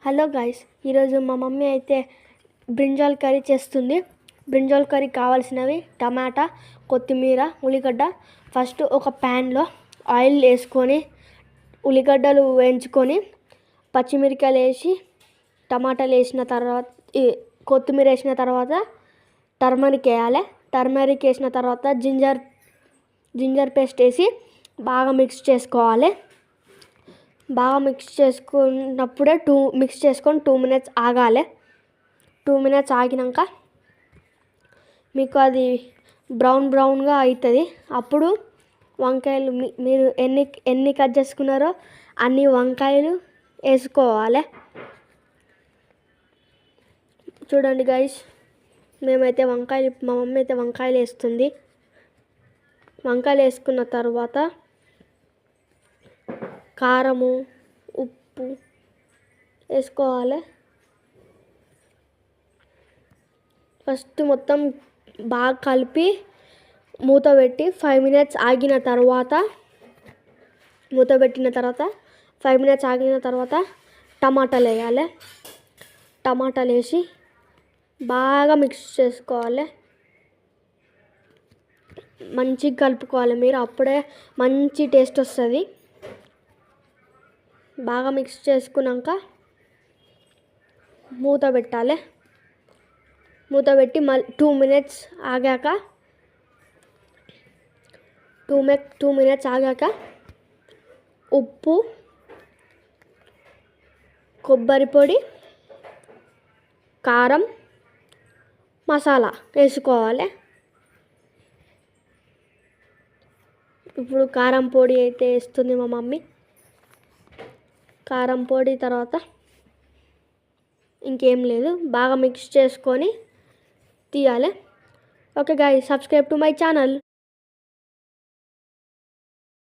Hello guys, ఈరోజు మా mummy అయితే బ్రింజాల్ కర్రీ చేస్తుంది. బ్రింజాల్ కర్రీ కావాల్సినవి టమాటా, కొత్తిమీర, ఉల్లిగడ్డ. ఫస్ట్ ఒక ప్యాన్లో ఆయిల్ వేసుకొని ఉల్లిగడ్డలు వేయించుకొని పచ్చిమిరకాయలు వేసి టమాటాలు వేసిన తర్వాత కొత్తిమీర వేసిన తర్వాత టర్మరిక్ వేయాలి. టర్మరిక్ వేసిన తర్వాత జింజర్ పేస్ట్ వేసి బాగా మిక్స్ చేసుకోవాలి. బాగా మిక్స్ చేసుకున్నప్పుడే మిక్స్ చేసుకొని 2 minutes ఆగాలి. 2 minutes ఆగినాక మీకు అది బ్రౌన్గా అవుతుంది. అప్పుడు వంకాయలు మీరు ఎన్ని కట్ చేసుకున్నారో అన్ని వంకాయలు వేసుకోవాలి. చూడండి గైస్, మా మమ్మీ అయితే వంకాయలు వేస్తుంది. వంకాయలు వేసుకున్న తర్వాత కారము, ఉప్పు వేసుకోవాలి. ఫస్ట్ మొత్తం బాగా కలిపి మూత పెట్టి 5 minutes ఆగిన తర్వాత 5 minutes ఆగిన తర్వాత టమాటాలు వేయాలి. టమాటాలు వేసి బాగా మిక్స్ చేసుకోవాలి. మంచిగా కలుపుకోవాలి మీరు, అప్పుడే మంచి టేస్ట్ వస్తుంది. బాగా మిక్స్ చేసుకున్నాక మూత పెట్టాలి. మూత పెట్టి 2 minutes ఆగాక 2 minutes ఆగాక ఉప్పు, కొబ్బరి పొడి, కారం, మసాలా వేసుకోవాలి. ఇప్పుడు కారం పొడి అయితే వేస్తుంది మా మమ్మీ. కారం పొడి తర్వాత ఇంకేం లేదు, బాగా మిక్స్ చేసుకొని తీయాలి. Okay guys, subscribe to my channel.